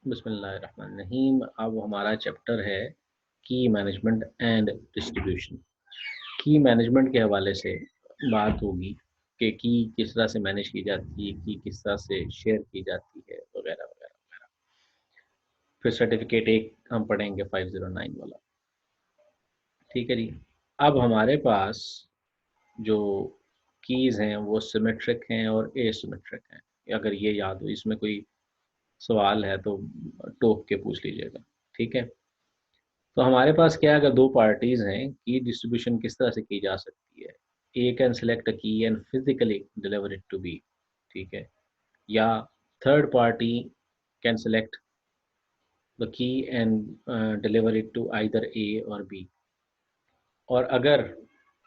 बिस्मिल्लाहिर्रहमानिर्रहीम। अब हमारा चैप्टर है की मैनेजमेंट एंड डिस्ट्रीब्यूशन। की मैनेजमेंट के हवाले से बात होगी कि की किस तरह से मैनेज की जाती है, की किस तरह से शेयर की जाती है, वगैरह वगैरह वगैरह। फिर सर्टिफिकेट एक हम पढ़ेंगे 509 वाला। ठीक है जी। अब हमारे पास जो कीज़ हैं वो सिमेट्रिक हैं और एसिमेट्रिक हैं। अगर ये याद हो, इसमें कोई सवाल है तो टोक के पूछ लीजिएगा। ठीक है। तो हमारे पास क्या है, अगर दो पार्टीज हैं, की डिस्ट्रीब्यूशन किस तरह से की जा सकती है। ए can select a key and physically deliver it to B. ठीक है। या third party can select the key and deliver it to either A और बी। और अगर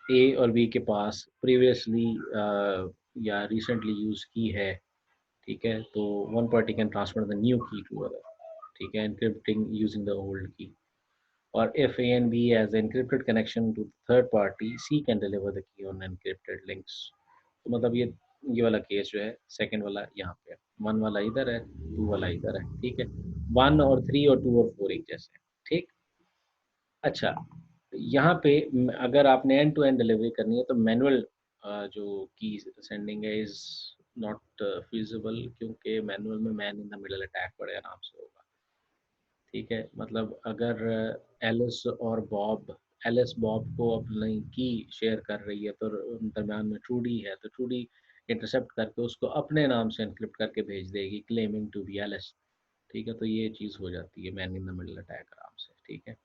ए और बी के पास प्रीवियसली या रिसेंटली यूज की है, ठीक है, तो one party can transfer the new key to other. ठीक है, encrypting using the old key. Or if A and B has encrypted connection to the third party, C can deliver the key on encrypted links. तो मतलब ये वाला case जो है, second वाला यहाँ पे, वन वाला इधर है, टू वाला इधर है। ठीक है। वन और थ्री और टू और फोर एक जैसे हैं। ठीक। अच्छा, यहाँ पे अगर आपने एंड टू एंड डिलीवरी करनी है तो मैनुअल जो की सेंडिंग है इज नॉट फिजिबल, क्योंकि मैनुअल में man in the middle attack बड़े आराम से होगा। ठीक है। मतलब अगर एलिस और बॉब, एलिस बॉब को अपनी की शेयर कर रही है तो दरम्यान में ट्रूडी है, तो ट्रूडी इंटरसेप्ट करके उसको अपने नाम से एनक्रिप्ट करके भेज देगी, क्लेमिंग टू बी एलिस। ठीक है। तो ये चीज़ हो जाती है man in the middle attack आराम से। ठीक है।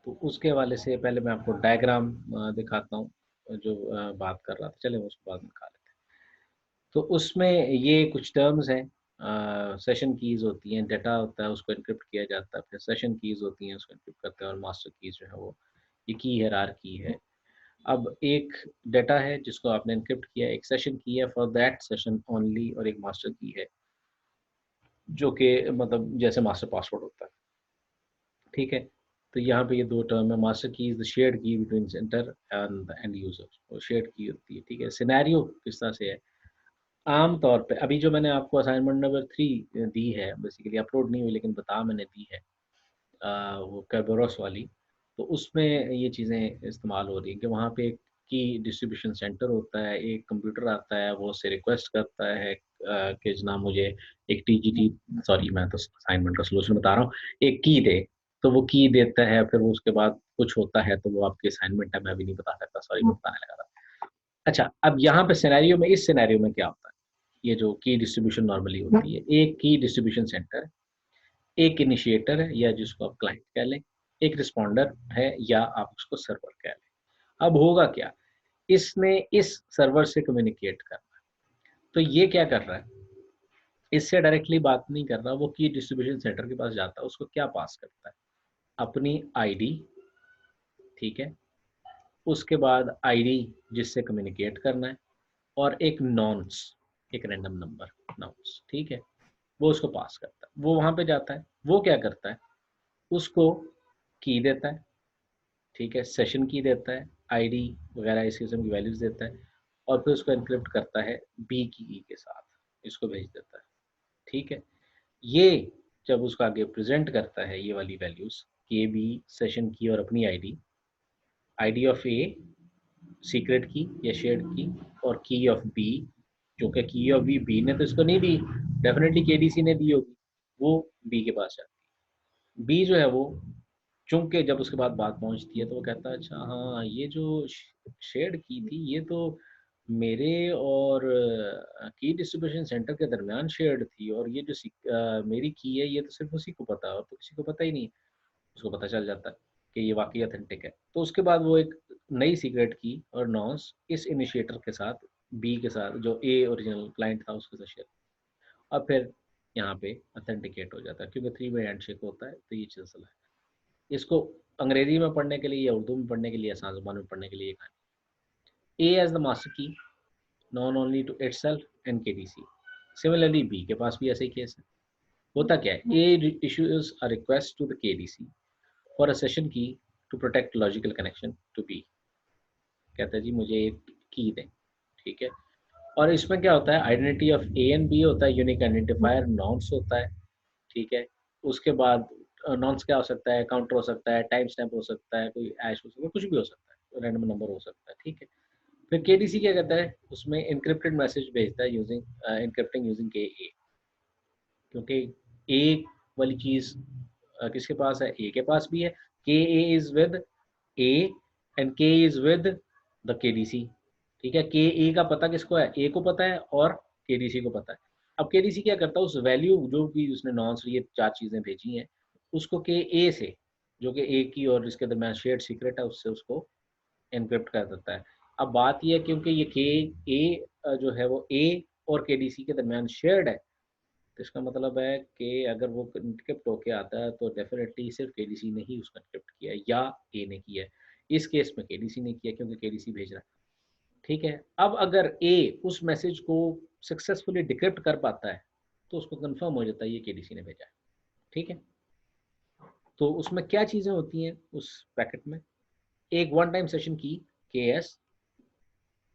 तो उसके हवाले से पहले मैं आपको डायग्राम दिखाता हूँ, जो बात कर रहा था। चले उसको बाद में दिखा लेते हैं। तो उसमें ये कुछ टर्म्स हैं। सेशन कीज़ होती हैं, डाटा होता है उसको एन्क्रिप्ट किया जाता है, फिर सेशन कीज़ होती हैं उसको एन्क्रिप्ट करते हैं, और मास्टर कीज़ जो है वो ये की हायरार्की है। अब एक डाटा है जिसको आपने एन्क्रिप्ट किया, एक सेशन की है फॉर दैट सेशन ओनली, और एक मास्टर की है जो कि मतलब जैसे मास्टर पासवर्ड होता है। ठीक है। तो यहाँ पे ये दो टर्म है, मास्टर की इज़ द शेयर्ड की between centre and the end user, वो शेयर्ड की होती है। ठीक है। सिनेरियो किस तरह से है, आम तौर पे अभी जो मैंने आपको असाइनमेंट नंबर 3 दी है, बेसिकली अपलोड नहीं हुई लेकिन बता मैंने दी है, वो करबोरस वाली। तो उसमें ये चीज़ें इस्तेमाल हो रही हैं कि वहाँ पे एक की डिस्ट्रीब्यूशन सेंटर होता है, एक कंप्यूटर आता है, वो उससे रिक्वेस्ट करता है कि जनाब मुझे एक टीजीटी, सॉरी मैं तो असाइनमेंट का सॉल्यूशन बता रहा हूँ, एक की दे। तो वो की देता है, फिर वो उसके बाद कुछ होता है तो वो आपकी असाइनमेंट है, मैं भी नहीं बता सकता, सॉरी मैं बताने लगा था। अच्छा, अब यहाँ पे सिनेरियो में, इस सिनेरियो में क्या होता है, ये जो की डिस्ट्रीब्यूशन नॉर्मली होती है, एक की डिस्ट्रीब्यूशन सेंटर, एक इनिशिएटर है या जिसको आप क्लाइंट कह लें, एक रिस्पॉन्डर है या आप उसको सर्वर कह लें। अब होगा क्या, इसने इस सर्वर से कम्युनिकेट करना है। तो ये क्या कर रहा है, इससे डायरेक्टली बात नहीं कर रहा, वो की डिस्ट्रीब्यूशन सेंटर के पास जाता है, उसको क्या पास करता है, अपनी आईडी। ठीक है। उसके बाद आईडी जिससे कम्युनिकेट करना है, और एक नॉन्स, एक रैंडम नंबर नॉन्स। ठीक है। वो उसको पास करता है, वो वहां पे जाता है, वो क्या करता है, उसको की देता है। ठीक है। सेशन की देता है, आईडी वगैरह इस किस्म की वैल्यूज देता है, और फिर उसको एनक्रिप्ट करता है बी की के साथ, इसको भेज देता है। ठीक है। ये जब उसको आगे प्रेजेंट करता है, ये वाली वैल्यूज, के बी, सेशन की और अपनी ID, ID of a secret की या शेयर्ड की, और की ऑफ बी, जो कि की ऑफ बी ने तो इसको नहीं दी, डेफिनेटली केडीसी ने दी होगी, वो बी के पास जाती है। बी जो है वो, चूंकि जब उसके बाद बात पहुंचती है तो वो कहता है अच्छा हाँ, ये जो शेयर्ड की थी ये तो मेरे और की डिस्ट्रीब्यूशन सेंटर के दरमियान शेयर्ड थी, और ये जो मेरी की है ये तो सिर्फ उसी को पता है, और तो किसी को पता ही नहीं। उसको पता चल जाता है कि ये वाकई अथेंटिक है। तो उसके बाद वो एक नई सीक्रेट की और नॉन्स इस इनिशिएटर के साथ, बी के साथ, जो ए ओरिजिनल क्लाइंट था उसके साथ शेयर, और फिर यहाँ पे अथेंटिकेट हो जाता है, क्योंकि 3 वे हैंडशेक होता है। तो ये सिलसिला है। इसको अंग्रेजी में पढ़ने के लिए या उर्दू में पढ़ने के लिए, आसान ज़बान में पढ़ने के लिए, A as the master key, known only to itself and KDC. Similarly B के पास भी ऐसे ही केस है। होता क्या है, A issues a request to the KDC for a session key to protect logical connection to B. कहता है जी मुझे एक की दें। ठीक है। और इसमें क्या होता है, identity of A and B होता है, यूनिक आइडेंटिफायर नॉन्स होता है। ठीक है। उसके बाद नॉन्स क्या हो सकता है, काउंटर हो सकता है, टाइम स्टैम्प हो सकता है, कोई ऐश हो सकता है, कुछ भी हो सकता है, रैंडम नंबर हो सकता है, ठीक है। फिर केडीसी क्या करता है, उसमें एन्क्रिप्टेड मैसेज भेजता है यूजिंग एन्क्रिप्टिंग यूजिंग केए, क्योंकि ए वाली चीज़ किसके पास है, ए के पास भी है। के ए इज विद ए एंड के इज विद द केडीसी, ठीक है। के ए का पता किसको है, ए को पता है और केडीसी को पता है। अब केडीसी क्या करता है, उस वैल्यू जो भी उसने नॉन्स ये 4 चीज़ें भेजी हैं, उसको के ए से, जो कि ए की और इसके दरमियान शेयर्ड सीक्रेट है, उससे उसको एन्क्रिप्ट कर देता है। अब बात ये है, क्योंकि ये के ए जो है वो ए और केडीसी के दरमियान शेयर्ड है, तो इसका मतलब है कि अगर वो एन्क्रिप्ट होके आता है तो डेफिनेटली सिर्फ केडीसी ने ही उसको एन्क्रिप्ट किया है या ए ने किया है। इस केस में केडीसी ने किया क्योंकि केडीसी भेज रहा है, ठीक है। अब अगर ए उस मैसेज को सक्सेसफुली डिक्रिप्ट कर पाता है तो उसको कंफर्म हो जाता है ये केडीसी ने भेजा है, ठीक है। तो उसमें क्या चीज़ें होती हैं उस पैकेट में, एक वन टाइम सेशन की के एस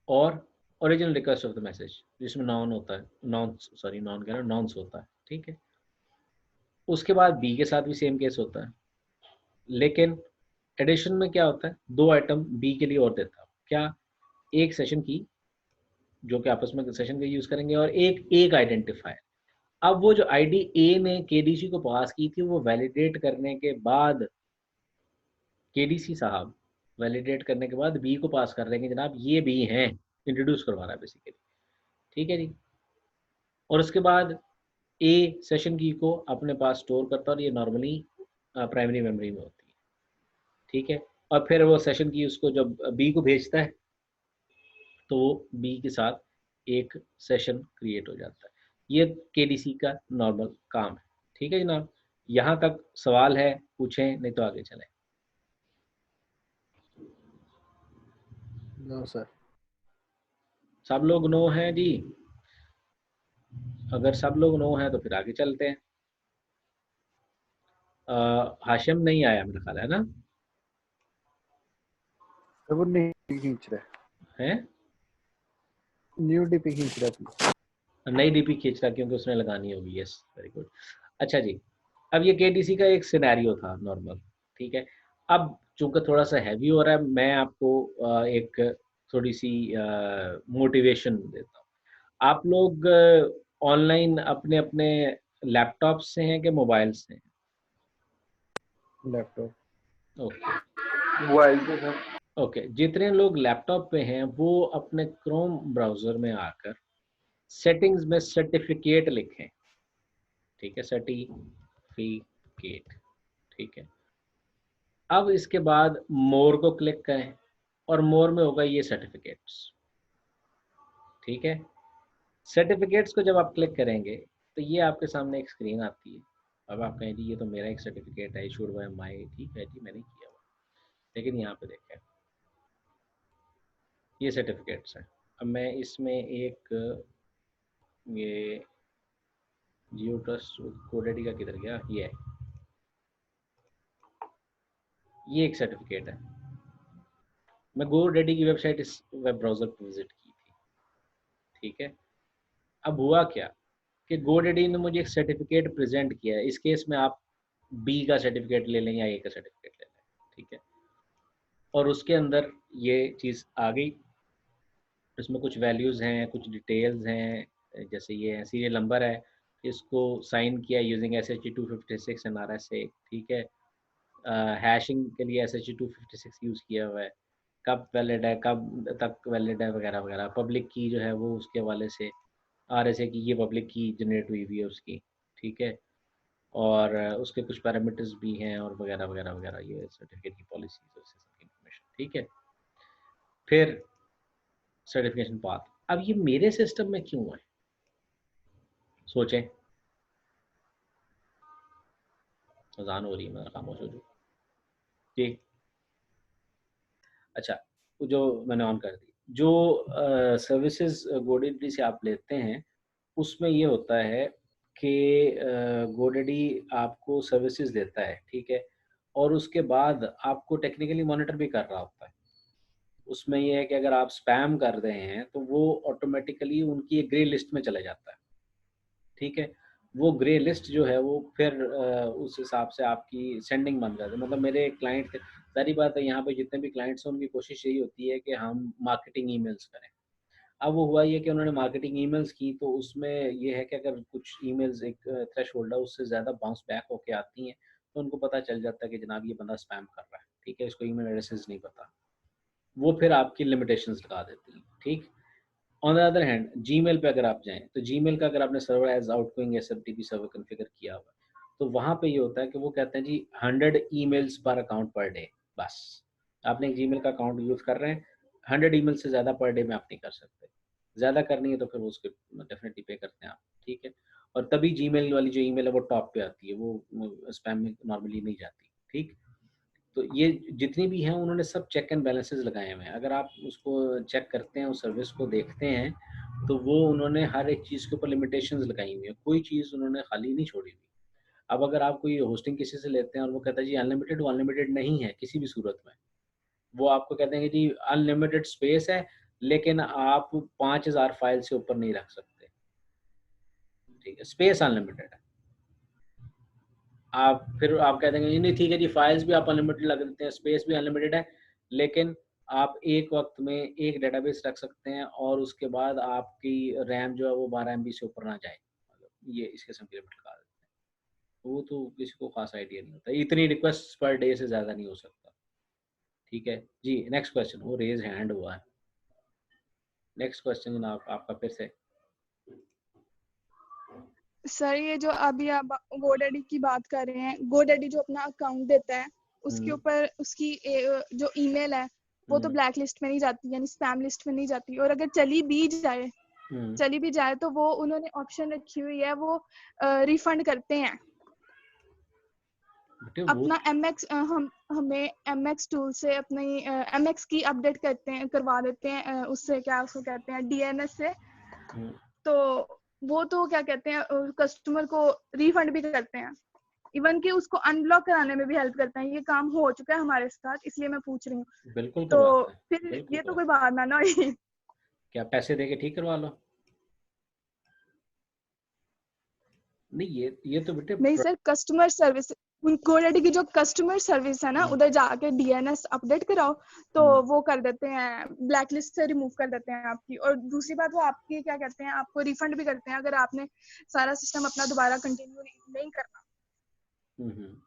और original request of the message, जिसमें नॉन होता है, नॉन सॉरी नॉन कह रहा हूँ, नॉन्स होता है, ठीक है। उसके बाद बी के साथ भी सेम केस होता है, लेकिन एडिशन में क्या होता है, 2 आइटम बी के लिए और देता हूँ, क्या, एक सेशन की जो कि आपस में सेशन का यूज़ करेंगे और एक आइडेंटिफायर। अब वो जो आईडी ए ने केडीसी को पास की थी, वो वैलिडेट करने के बाद केडीसी साहब वैलिडेट करने के बाद बी को पास कर देंगे, जनाब ये बी हैं, इंट्रोड्यूस करवा रहा है बेसिकली, ठीक है जी। और उसके बाद ए सेशन की को अपने पास स्टोर करता है और ये नॉर्मली प्राइमरी मेमोरी में होती है, ठीक है। और फिर वो सेशन की उसको जब बी को भेजता है तो बी के साथ एक सेशन क्रिएट हो जाता है। ये केडीसी का नॉर्मल काम है, ठीक है जनाब। यहाँ तक सवाल है, पूछें, नहीं तो आगे चलें। No sir. सब लोग नो हैं जी? अगर सब लोग नो हैं तो फिर आगे चलते हैं। हाशिम नहीं आया मेरा ख्याल है ना? वो नहीं खींच रहा है न्यू डीपी खींच रहा नई डीपी खींच रहा क्योंकि उसने लगानी होगी, यस वेरी गुड। अच्छा जी, अब ये केडीसी का एक सिनेरियो था नॉर्मल, ठीक है। अब चूंकि थोड़ा सा हैवी हो रहा है, मैं आपको एक थोड़ी सी मोटिवेशन देता हूँ। आप लोग ऑनलाइन अपने अपने लैपटॉप से हैं कि मोबाइल से हैं? लैपटॉप ओके, मोबाइल पे सर। ओके। जितने लोग लैपटॉप पे हैं वो अपने क्रोम ब्राउजर में आकर सेटिंग्स में सर्टिफिकेट लिखें, ठीक है, सर्टिफिकेट, ठीक है। अब इसके बाद मोर को क्लिक करें और मोर में होगा ये सर्टिफिकेट्स, ठीक है। सर्टिफिकेट्स को जब आप क्लिक करेंगे तो ये आपके सामने एक स्क्रीन आती है। अब आप कहें जी ये तो मेरा एक सर्टिफिकेट है इशूड बाय माय, ठीक है जी, मैंने किया हुआ, लेकिन यहाँ पे देखें ये सर्टिफिकेट्स हैं। अब मैं इसमें एक ये जियो ट्रस्ट कोडेडी का किधर गया, ये एक सर्टिफिकेट है। मैं GoDaddy की वेबसाइट इस वेब ब्राउज़र पर विज़िट की थी, ठीक है। अब हुआ क्या कि GoDaddy ने मुझे एक सर्टिफिकेट प्रेज़ेंट किया है। इस केस में आप बी का सर्टिफिकेट ले लें या ए का सर्टिफिकेट ले लें, ठीक है। और उसके अंदर ये चीज़ आ गई, इसमें कुछ वैल्यूज़ हैं, कुछ डिटेल्स हैं, जैसे ये सीरियल नंबर है, इसको साइन किया यूजिंग SHA-256 एंड RSA, ठीक है। हैशिंग के लिए SHA-256 यूज़ किया हुआ है, कब वैलिड है, कब तक वैलिड है, वगैरह वगैरह। पब्लिक की जो है वो उसके हवाले से RSA की ये पब्लिक की जनरेट हुई हुई है उसकी, ठीक है। और उसके कुछ पैरामीटर्स भी हैं और वगैरह वगैरह वगैरह, ये सर्टिफिकेट की पॉलिसीज और सब इन्फॉर्मेशन, ठीक है। फिर सर्टिफिकेशन पाथ, अब ये मेरे सिस्टम में क्यों है, सोचें। अजान हो रही है, मैं खामोश हो जाऊँ जी। अच्छा, वो जो मैंने ऑन कर दी, जो सर्विसेज गोडडी से आप लेते हैं उसमें ये होता है कि गोडडी आपको सर्विसेज देता है, ठीक है। और उसके बाद आपको टेक्निकली मॉनिटर भी कर रहा होता है। उसमें ये है कि अगर आप स्पैम कर रहे हैं तो वो ऑटोमेटिकली उनकी एक ग्रे लिस्ट में चला जाता है, ठीक है। वो ग्रे लिस्ट जो है वो फिर उस हिसाब से आपकी सेंडिंग बंद कर देते हैं। मतलब मेरे क्लाइंट थे, सारी बात है यहाँ पे जितने भी क्लाइंट्स हैं उनकी कोशिश यही होती है कि हम मार्केटिंग ईमेल्स करें। अब वो हुआ ये कि उन्होंने मार्केटिंग ईमेल्स की तो उसमें ये है कि अगर कुछ ईमेल्स एक थ्रेशोल्ड है उससे ज़्यादा बाउंस बैक होके आती हैं, तो उनको पता चल जाता है कि जनाब ये बंदा स्पैम कर रहा है, ठीक है? इसको ईमेल एड्रेसेस नहीं पता। वो फिर आपकी लिमिटेशंस लगा देती हैं, ठीक? On the other hand Gmail पे अगर आप जाएँ, तो जीमेल का अगर आपने server as outgoing SMTP server configure किया हुआ है, तो वहाँ पे ये होता है कि वो कहते हैं जी 100 ईमेल्स पर अकाउंट पर डे, बस। आपने एक जीमेल का अकाउंट यूज़ कर रहे हैं, 100 ईमेल से ज़्यादा पर डे में आप नहीं कर सकते। ज़्यादा करनी है तो फिर वो उसके डेफ़िनिटली पे करते हैं आप, ठीक है? और तभी जीमेल वाली जो ईमेल है वो टॉप पे आती है, वो स्पैम में नॉर्मली नहीं जाती, ठीक? तो ये जितनी भी हैं उन्होंने सब चेक एंड बैलेंसेस लगाए हुए हैं। अगर आप उसको चेक करते हैं, उस सर्विस को देखते हैं, तो वो उन्होंने हर एक चीज़ के ऊपर लिमिटेशंस लगाई हुई है। कोई चीज़ उन्होंने खाली नहीं छोड़ी हुई। अब अगर आप कोई होस्टिंग किसी से लेते हैं और वो कहता है जी अनलिमिटेड, वो अनलिमिटेड नहीं है किसी भी सूरत में। वो आपको कहते हैं कि जी अनलिमिटेड स्पेस है, लेकिन आप 5000 फाइल से ऊपर नहीं रख सकते। ठीक है, स्पेस अनलिमिटेड है। आप फिर आप कह देंगे, नहीं ठीक है जी, फाइल्स भी आप अनलिमिटेड लगा देते हैं, स्पेस भी अनलिमिटेड है, लेकिन आप एक वक़्त में एक डेटाबेस रख सकते हैं और उसके बाद आपकी रैम जो है वो 12 एमबी से ऊपर ना जाए। मतलब ये इस किस्म की लिमिट लगा देते हैं। वो तो किसी को ख़ास आइडिया नहीं होता। इतनी रिक्वेस्ट पर डे से ज़्यादा नहीं हो सकता। ठीक है? जी, नेक्स्ट क्वेश्चन। वो रेज़ हैंड हुआ है। नेक्स्ट क्वेश्चन जनाब आपका फिर से। सर ये जो अभी आप गोडैडी की बात कर रहे हैं, गोडैडी जो अपना अकाउंट देता है उसके हुँ, ऊपर उसकी जो ईमेल है वो तो हुँ, ब्लैक लिस्ट में नहीं जाती, यानी स्पैम लिस्ट में नहीं जाती। और अगर हुँ। चली भी जाए तो वो उन्होंने ऑप्शन रखी हुई है, वो रिफंड करते हैं बेटे वो अपना एमएक्स। हम हमें एमएक्स टूल से अपनी एमएक्स की अपडेट करते हैं, करवा देते हैं उससे, क्या उसको कहते हैं, डीएनएस से। हुँ, तो वो तो क्या कहते हैं, कस्टमर को रिफंड भी करते हैं, इवन कि उसको अनब्लॉक कराने में भी हेल्प करते हैं। ये काम हो चुका है हमारे साथ, इसलिए मैं पूछ रही हूँ। बिल्कुल तो करवाते हैं, फिर बिल्कुल ये तो कोई करवाते हैं। बहाना ना हुई। क्या पैसे देके ठीक करवा लो? नहीं ये तो बेटे नहीं सर, कस्टमर सर्विस, उनको ऑलरेडी की जो कस्टमर सर्विस है ना, हुँ, उधर जाके डीएनएस अपडेट कराओ तो हुँ। वो कर देते हैं, ब्लैकलिस्ट से रिमूव कर देते हैं आपकी। और दूसरी बात, वो आपकी क्या कहते हैं, आपको रिफंड भी करते हैं अगर आपने सारा सिस्टम अपना दोबारा कंटिन्यू नहीं करना। हुँ, हुँ।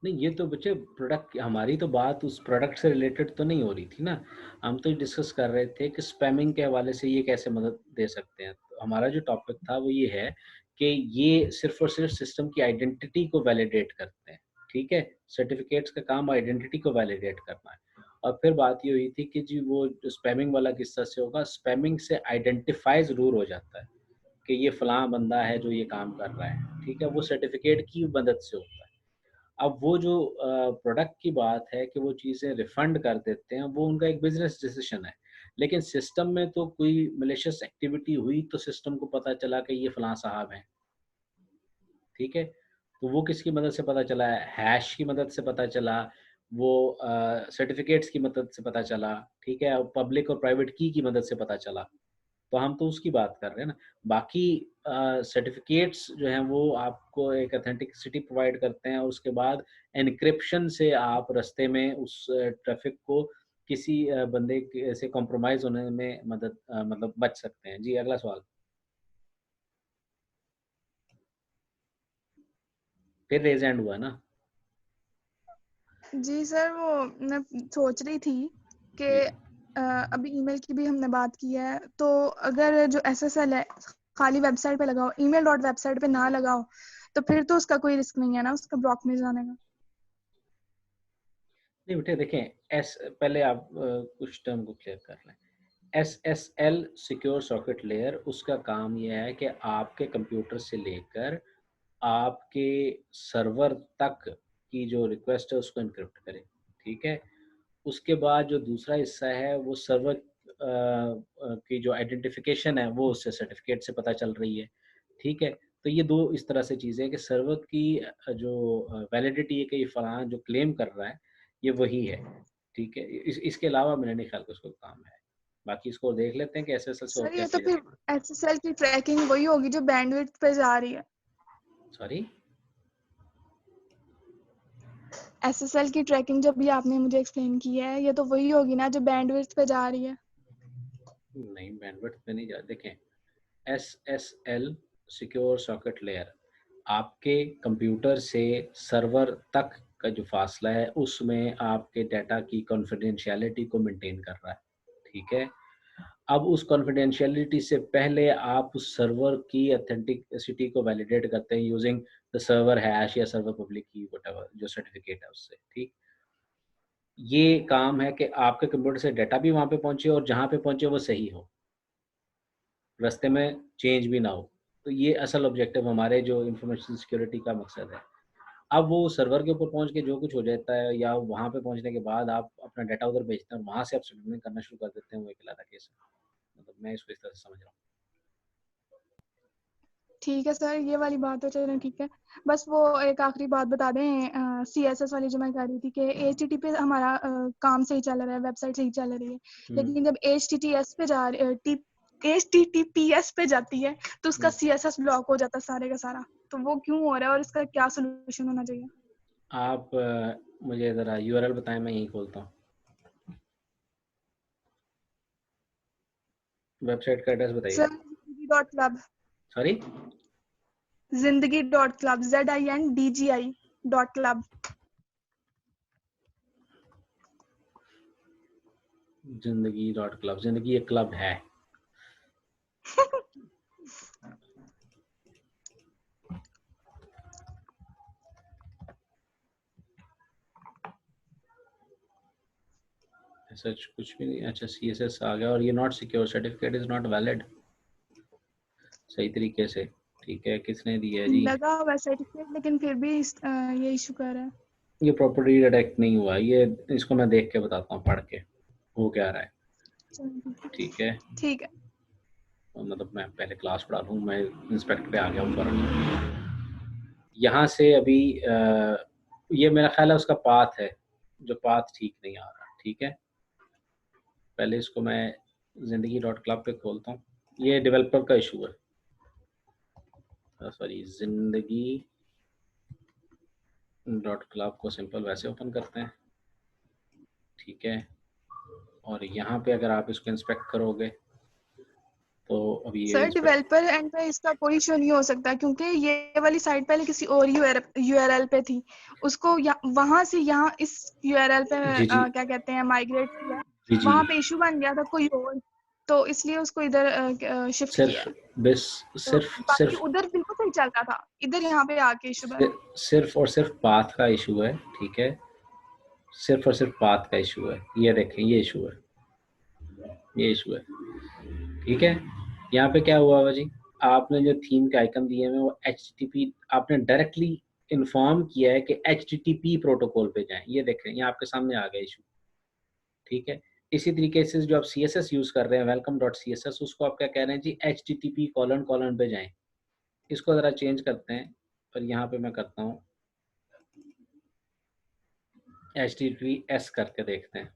नहीं ये तो बच्चे प्रोडक्ट, हमारी तो बात उस प्रोडक्ट से रिलेटेड तो नहीं हो रही थी ना। हम तो डिस्कस कर रहे थे कि स्पैमिंग के हवाले से ये कैसे मदद दे सकते हैं। तो हमारा जो टॉपिक था वो ये है कि ये सिर्फ़ और सिर्फ़ सिस्टम की आइडेंटिटी को वैलिडेट करते हैं, ठीक है? सर्टिफ़िकेट्स का काम आइडेंटिटी को वैलिडेट करना है। और फिर बात ये हुई थी कि जी वो जो स्पैमिंग वाला किस तरह से होगा, स्पैमिंग से आइडेंटिफ़ाई ज़रूर हो जाता है कि ये फलाँ बंदा है जो ये काम कर रहा है, ठीक है? वो सर्टिफ़िकेट की मदद से होता है। अब वो जो प्रोडक्ट की बात है कि वो चीज़ें रिफंड कर देते हैं, वो उनका एक बिज़नेस डिसीज़न है। लेकिन सिस्टम में तो कोई मैलिशियस एक्टिविटी हुई तो सिस्टम को पता चला कि ये फलाँ साहब हैं, ठीक है? तो वो किसकी मदद से पता चला है? हैश की मदद से पता चला, वो सर्टिफ़िकेट्स की मदद से पता चला, ठीक है? और पब्लिक और प्राइवेट की मदद से पता चला। तो हम तो उसकी बात कर रहे हैं ना। बाकी सर्टिफ़िकेट्स जो हैं वो आपको एक ऑथेंटिसिटी प्रोवाइड करते हैं और उसके बाद एन्क्रिप्शन से आप रास्ते में उस ट्रैफ़िक को किसी बंदे के से कॉम्प्रोमाइज़ होने में मदद मतलब बच सकते हैं। जी, अगला सवाल। फिर रेज़ हैंड हुआ ना? जी सर, वो मैं सोच रही थी कि जी। अभी ईमेल की भी हमने बात की है, तो अगर जो एसएसएल है खाली वेबसाइट पे लगाओ, ईमेल डॉट वेबसाइट पे ना लगाओ, तो फिर तो उसका कोई रिस्क नहीं है ना उसका ब्लॉक में जाने का। नहीं बेटे देखें, पहले आप कुछ टर्म को क्लियर कर लें। एसएसएल सिक्योर सॉकेट लेयर, उसका काम ये है कि आपके कंप्यूटर से लेकर आपके सर्वर तक की जो रिक्वेस्ट है उसको एन्क्रिप्ट करे, ठीक है? उसके बाद जो दूसरा हिस्सा है वो सर्वर की जो आइडेंटिफिकेशन है वो उससे सर्टिफिकेट से पता चल रही है, ठीक है? तो ये 2 इस तरह से चीज़ें हैं कि सर्वर की जो वैलिडिटी है कि ये फलाना जो क्लेम कर रहा है, ये वही है, ठीक है? इसके अलावा मेरा नहीं ख्याल कि उसको काम है। बाकी इसको देख लेते हैं कि एसएसएल से और सर क्या ये तो किया जा फिर सकता एसएसएल की ट्रैकिंग वही होगी जो बैंडविड्थ पे जा रही है। सॉरी, SSL की ट्रैकिंग जब भी आपने मुझे एक्सप्लेन की है, ये तो वही होगी ना जो बैंडविड्थ पे जा रही है। नहीं बैंडविड्थ पे नहीं जा, देखें SSL सिक्योर सॉकेट लेयर आपके कंप्यूटर से सर्वर तक का जो फासला है उसमें आपके डाटा की कॉन्फिडेंशियलिटी को मेंटेन कर रहा है, ठीक है। अब उस कॉन्फिडेंशियलिटी से पहले आप उस सर्वर की ऑथेंटिसिटी को वैलिडेट करते हैं यूजिंग द सर्वर हैश या सर्वर पब्लिक की व्हाटएवर जो सर्टिफिकेट है उससे, ठीक। ये काम है कि आपके कंप्यूटर से डाटा भी वहाँ पे पहुँचे और जहाँ पे पहुँचे वो सही हो, रास्ते में चेंज भी ना हो। तो ये असल ऑब्जेक्टिव हमारे जो इंफॉर्मेशन सिक्योरिटी का मकसद है। अब वो सर्वर के ऊपर पहुँच के जो कुछ हो जाता है या वहाँ पे पहुँचने के बाद आप अपना डाटा उधर भेजते हैं और वहाँ से आप सबमिट करना शुरू कर देते हैं, वो एक अलग केस है। मतलब मैं इसको इस तरह से समझ रहा हूँ। ठीक है सर, ये वाली बात तो चलो ठीक है। बस वो एक आखिरी बात बता दें, CSS वाली जो मैं कह रही थी कि HTTP हमारा काम सही चल रहा है, वेबसाइट सही चल रही है, लेकिन जब HTTPS पे जाती है तो उसका CSS ब्लॉक हो जाता है सारे का सारा। तो वो क्यों हो रहा है और इसका क्या सोल्यूशन होना चाहिए? आप मुझे ज़रा URL बताएं, मैं यहीं खोलता हूँ। वेबसाइट का एड्रेस बताइए। Sir zindagi.club, sorry, zindagi.club, ZINDGI.club। जिंदगी.क्लब, जिंदगी एक क्लब है। ऐसा कुछ भी नहीं। अच्छा CSS आ गया और ये not secure, certificate is not valid. सही तरीके से, ठीक है। किसने दिया है जी? लगा हुआ सर्टिफिकेट, लेकिन फिर भी ये इशू कर रहा है। ये प्रॉपर्टी डिटेक्ट नहीं हुआ, ये इसको मैं देख के बताता हूँ, पढ़ के हो क्या रहा है, ठीक है। ठीक है। मतलब मैं पहले क्लास पढ़ा लूँ, मैं इंस्पेक्ट पे आ गया हूँ फौरन। यहाँ से अभी ये मेरा ख्याल है उसका पाथ है, जो पाथ ठीक नहीं आ रहा, ठीक है। पहले इसको मैं जिंदगी.क्लब पे खोलता हूँ। ये डेवलपर का इशू है, सॉरी, जिंदगी.क्लब को सिंपल वैसे ओपन करते हैं, ठीक है। और यहाँ पे अगर आप इसको इंस्पेक्ट करोगे तो अभी ये सर डेवलपर एंड पे इसका कोई इशू नहीं हो सकता, क्योंकि ये वाली साइट पहले किसी और URL पे थी, उसको वहां से यहाँ इस URL पे जी जी क्या कहते हैं माइग्रेट किया, जी जी, वहां पे इशू बन गया था कोई और, तो इसलिए उसको इधर शिफ्ट किया है। सिर्फ बस तो सिर्फ बाकी सिर्फ उधर बिल्कुल सही चल रहा था, इधर यहाँ पे आके इशू बना। सिर्फ और सिर्फ पाथ का इशू है, ठीक है। सिर्फ और सिर्फ पाथ का इशू है, ये देखें, ये इशू है, ये इशू है, ठीक है। यहाँ पे क्या हुआ हुआ जी, आपने जो थीम के आइकन दिए हैं वो HTTP, आपने डायरेक्टली इन्फॉर्म किया है कि HTTP प्रोटोकॉल पे जाएं। ये देखें, ये आपके सामने आ गया इशू, ठीक है। इसी तरीके से जो आप CSS यूज कर रहे हैं welcome.css, उसको आप क्या कह रहे हैं जी, HTTP::: पे जाएं। इसको ज़रा चेंज करते हैं, पर यहाँ पे मैं करता हूँ HTTPS करके देखते हैं,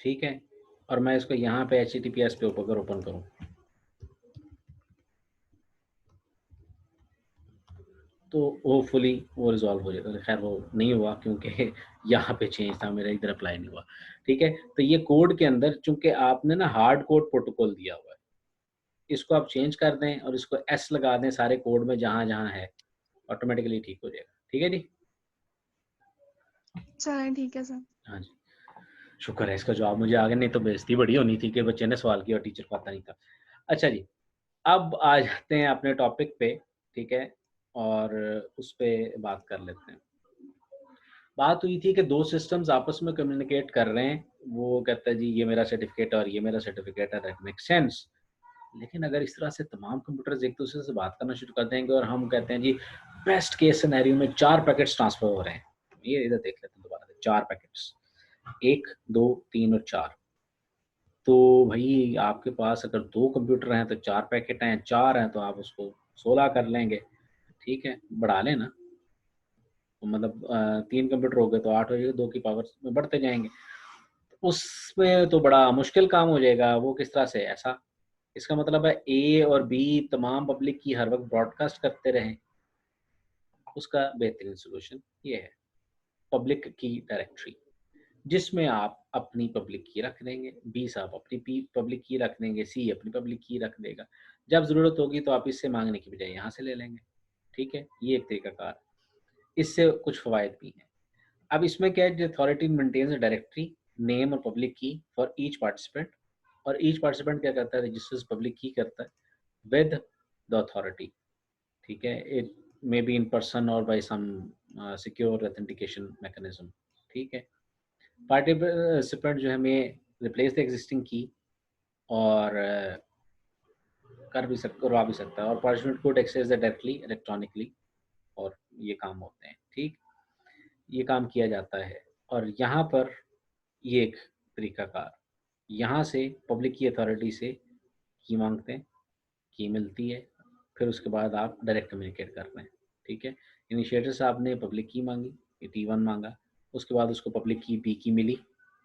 ठीक है। और मैं इसको यहाँ पे HTTPS पे अगर ओपन करूँ तो होपफुली वो रिजॉल्व हो जाएगा। खैर वो नहीं हुआ क्योंकि यहाँ पे चेंज था, मेरा इधर अप्लाई नहीं हुआ, ठीक है। तो ये कोड के अंदर चूंकि आपने ना हार्ड कोड प्रोटोकॉल दिया हुआ है, इसको आप चेंज कर दें और इसको S लगा दें सारे कोड में जहाँ जहाँ है, ऑटोमेटिकली ठीक हो जाएगा, ठीक है जी। चलें ठीक है सर। हाँ जी, शुक्र है इसका जवाब मुझे आ गया, नहीं तो बेइज्जती बड़ी होनी थी कि बच्चे ने सवाल किया और टीचर को पता नहीं था। अच्छा जी, अब आ जाते हैं अपने टॉपिक पे, ठीक है, और उस पे बात कर लेते हैं। बात हुई थी कि दो सिस्टम्स आपस में कम्युनिकेट कर रहे हैं, वो कहता है जी ये मेरा सर्टिफिकेट है और ये मेरा सर्टिफिकेट है, दैट मेक्स सेंस। लेकिन अगर इस तरह से तमाम कंप्यूटर्स एक दूसरे से बात करना शुरू कर देंगे और हम कहते हैं जी बेस्ट केस सिनेरियो में 4 पैकेट्स ट्रांसफर हो रहे हैं, ये इधर देख लेते हैं दोबारा से, 4 पैकेट्स, 1 2 3 और 4। तो भाई आपके पास अगर 2 कंप्यूटर हैं तो 4 पैकेट हैं, 4 हैं तो आप उसको 16 कर लेंगे, ठीक है, बढ़ा लेना। तो मतलब 3 कंप्यूटर हो गए तो 8 हो जाएगा, 2 की पावर में बढ़ते जाएंगे। उसमें तो बड़ा मुश्किल काम हो जाएगा, वो किस तरह से, ऐसा इसका मतलब है ए और बी तमाम पब्लिक की हर वक्त ब्रॉडकास्ट करते रहें। उसका बेहतरीन सोल्यूशन ये है पब्लिक की डायरेक्टरी, जिसमें आप अपनी पब्लिक की रख देंगे, बी साहब अपनी पब्लिक की रख देंगे, सी अपनी पब्लिक की रख देगा। जब ज़रूरत होगी तो आप इससे मांगने की बजाय यहाँ से ले लेंगे। ठीक है, ये एक तरीकाकार। इससे कुछ फ़वायद भी हैं। अब इसमें क्या है, the authority maintains a directory name और public key for each participant, और ईच पार्टिसिपेंट क्या करता है, रजिस्टर्स पब्लिक की करता है विद द अथॉरिटी। ठीक है, it may be in person और बाय सम सिक्योर ऑथेंटिकेशन मैकेनिज्म। ठीक है, पार्टिसिपेंट जो है हमें रिप्लेस द एग्जिस्टिंग की और करवा भी सकता है, और participant could access the directly electronically, और ये काम होते हैं। ठीक, ये काम किया जाता है। और यहाँ पर ये एक तरीकाकार, यहाँ से पब्लिक की अथॉरिटी से की मांगते हैं, की मिलती है, फिर उसके बाद आप डायरेक्ट कम्युनिकेट कर रहे हैं। ठीक है, इनिशिएटर साहब ने पब्लिक की मांगी, T1 मांगा, उसके बाद उसको पब्लिक की B की मिली।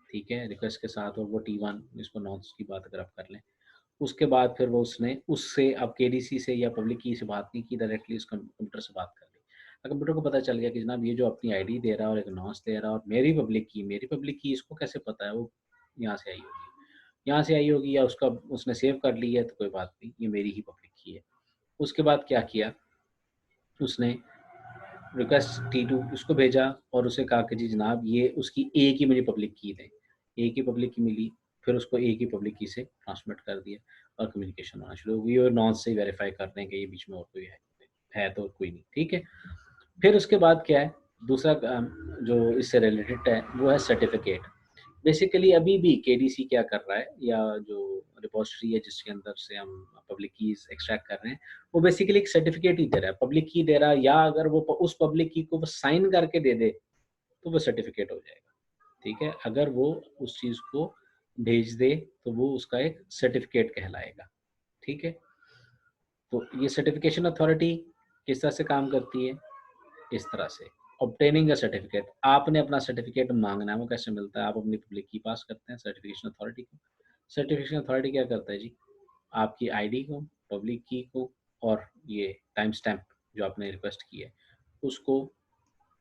ठीक है, रिक्वेस्ट के साथ, और वो T1 इसको नॉट्स की बात अगर आप कर लें, उसके बाद फिर वो उसने उससे अब KDC से या पब्लिक की से बात नहीं की, डायरेक्टली उस कंप्यूटर से बात कर ली। कंप्यूटर को पता चल गया कि जनाब ये जो अपनी आईडी दे रहा है और एक नॉट्स दे रहा है और मेरी पब्लिक की इसको कैसे पता है, वो यहाँ से आई होगी, यहाँ से आई होगी, या उसका उसने सेव कर ली है तो कोई बात नहीं, ये मेरी ही पब्लिक की है। उसके बाद क्या किया उसने, रिक्वेस्ट T2 उसको भेजा और उसे कहा कि जी जनाब ये उसकी ए की मुझे पब्लिक की दें। ए की पब्लिक की मिली, फिर उसको ए की पब्लिक की से ट्रांसमिट कर दिया और कम्युनिकेशन होना शुरू हो गई, और नॉन से वेरीफाई कर रहे हैं कि ये बीच में और कोई है तो कोई नहीं। ठीक है, फिर उसके बाद क्या है, दूसरा जो इससे रिलेटेड है वो है सर्टिफिकेट। बेसिकली अभी भी केडीसी क्या कर रहा है, या जो रिपोजिटरी है जिसके अंदर से हम पब्लिक कीज एक्सट्रैक्ट कर रहे हैं, वो बेसिकली एक सर्टिफिकेट ही दे रहा है, पब्लिक की दे रहा है, या अगर वो उस पब्लिक की को वो साइन करके दे दे तो वो सर्टिफिकेट हो जाएगा। ठीक है, अगर वो उस चीज़ को भेज दे तो वो उसका एक सर्टिफिकेट कहलाएगा। ठीक है, तो ये सर्टिफिकेशन अथॉरिटी किस तरह से काम करती है, इस तरह से ऑब्टेनिंग अ सर्टिफिकेट, आपने अपना सर्टिफिकेट मांगना है, वो कैसे मिलता है, आप अपनी पब्लिक की पास करते हैं सर्टिफिकेशन अथॉरिटी को। सर्टिफिकेशन अथॉरिटी क्या करता है जी, आपकी आईडी को, पब्लिक की को, और ये टाइम स्टैम्प जो आपने रिक्वेस्ट की है उसको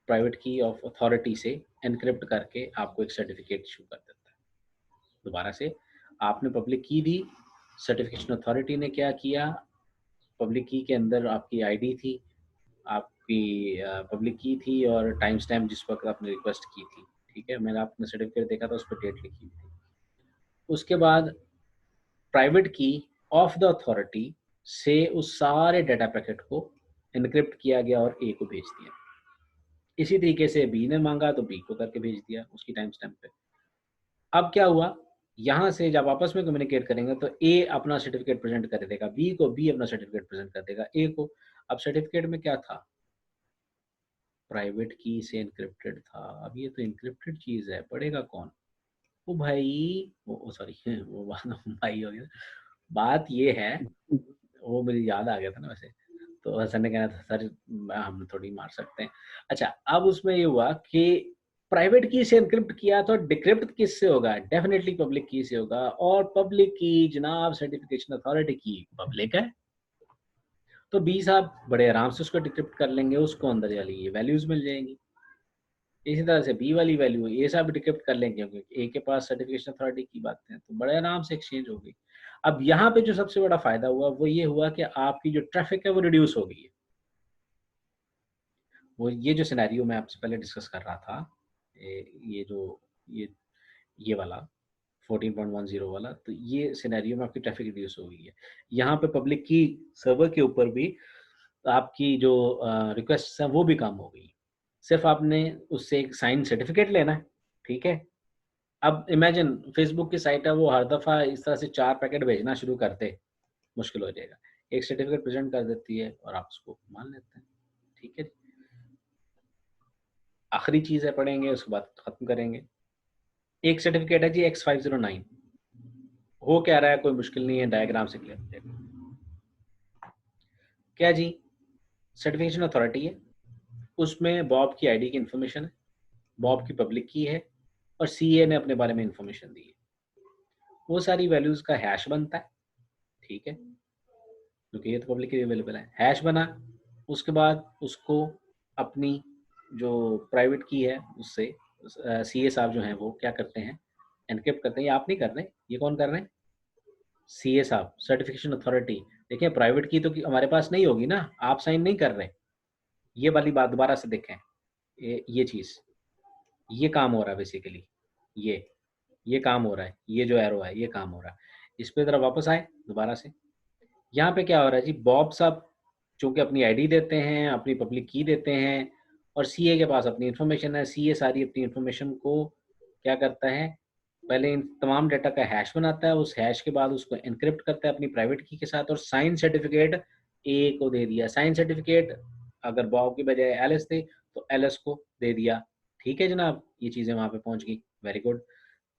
प्राइवेट की ऑफ अथॉरिटी से एनक्रिप्ट करके आपको एक सर्टिफिकेट इशू कर देता है। दोबारा से, आपने पब्लिक की दी, सर्टिफिकेशन अथॉरिटी ने क्या किया, पब्लिक की के अंदर आपकी आईडी थी, आपकी पब्लिक की थी, और टाइम स्टैम्प जिस वक्त आपने रिक्वेस्ट की थी। ठीक है, मैंने आपने सर्टिफिकेट देखा था, उस पर डेट लिखी हुई थी। उसके बाद प्राइवेट की ऑफ द अथॉरिटी से उस सारे डाटा पैकेट को एनक्रिप्ट किया गया और ए को भेज दिया। इसी तरीके से बी ने मांगा तो बी को करके भेज दिया उसकी टाइम स्टैम्प पे। अब क्या हुआ, यहाँ से जब आपस में कम्युनिकेट करेंगे तो ए अपना सर्टिफिकेट प्रेजेंट कर देगा बी को, बी अपना सर्टिफिकेट प्रेजेंट कर देगा ए को। अब सर्टिफिकेट में क्या था, प्राइवेट की से एनक्रिप्टेड था। अब ये तो एनक्रिप्टेड चीज़ है, पढ़ेगा कौन? वो भाई, वो सॉरी वो बात भाई हो गया। बात ये है, वो मुझे याद आ गया था ना वैसे, तो हसन ने कहना था सर हम थोड़ी मार सकते हैं। अच्छा, अब उसमें ये हुआ कि प्राइवेट की से एनक्रिप्ट किया तो डिक्रिप्ट किससे होगा, डेफिनेटली पब्लिक की से होगा, और पब्लिक की जनाब सर्टिफिकेशन अथॉरिटी की पब्लिक है, तो बी साहब बड़े आराम से उसको डिक्रिप्ट कर लेंगे, उसको अंदर वाली ये वैल्यूज मिल जाएंगी। इसी तरह से बी वाली वैल्यू ए साहब डिक्रिप्ट कर लेंगे, क्योंकि ए के पास सर्टिफिकेशन अथॉरिटी की बातें हैं, तो बड़े आराम से एक्सचेंज हो गई। अब यहाँ पे जो सबसे बड़ा फायदा हुआ वो ये हुआ कि आपकी जो ट्रैफिक है वो रिड्यूस हो गई है। वो ये जो सिनेरियो मैं आपसे पहले डिस्कस कर रहा था, ये जो ये वाला 14.10 वाला, तो ये सिनेरियो में आपकी ट्रैफिक रिड्यूस हो गई है। यहाँ पे पब्लिक की सर्वर के ऊपर भी आपकी जो रिक्वेस्ट है वो भी कम हो गई। सिर्फ आपने उससे एक साइन सर्टिफिकेट लेना है। ठीक है, अब इमेजिन फेसबुक की साइट है, वो हर दफ़ा इस तरह से 4 पैकेट भेजना शुरू करते, मुश्किल हो जाएगा। एक सर्टिफिकेट प्रेजेंट कर देती है और आप उसको मान लेते हैं। ठीक है, आखिरी चीज़ है, पढ़ेंगे उसके बाद ख़त्म करेंगे। एक सर्टिफिकेट है जी X509, हो क्या रहा है कोई मुश्किल नहीं है, डायग्राम से क्लियर हो जाएगा। क्या जी, सर्टिफिकेशन अथॉरिटी है, उसमें बॉब की आईडी की इन्फॉर्मेशन है, बॉब की पब्लिक की है, और सीए ने अपने बारे में इन्फॉर्मेशन दी है। वो सारी वैल्यूज़ का हैश बनता है। ठीक है, क्योंकि ये तो पब्लिकली अवेलेबल है। हैश बना, उसके बाद उसको अपनी जो प्राइवेट की है उससे सीए साहब जो हैं वो क्या करते हैं, एनक्रिप्ट करते हैं। ये आप नहीं कर रहे, ये कौन कर रहे हैं? सीए साहब, सर्टिफिकेशन अथॉरिटी। देखिए प्राइवेट की तो हमारे पास नहीं होगी ना, आप साइन नहीं कर रहे। ये वाली बात दोबारा से देखें, ये चीज़, ये काम हो रहा है बेसिकली, ये काम हो रहा है, ये जो एरो है ये काम हो रहा है। इस पे ज़रा वापस आए दोबारा से। यहाँ पे क्या हो रहा है जी, बॉब साहब चूँकि अपनी आईडी देते हैं, अपनी पब्लिक की देते हैं और सीए के पास अपनी इन्फॉर्मेशन है। सीए सारी अपनी इन्फॉर्मेशन को क्या करता है, पहले इन तमाम डेटा का हैश बनाता है, उस हैश के बाद उसको एन्क्रिप्ट करता है अपनी प्राइवेट की के साथ और साइन सर्टिफिकेट ए को दे दिया। साइन सर्टिफिकेट अगर बॉब की बजाय एलिस थे तो एलिस को दे दिया। ठीक है जनाब, ये चीज़ें वहाँ पे पहुँच गई, वेरी गुड,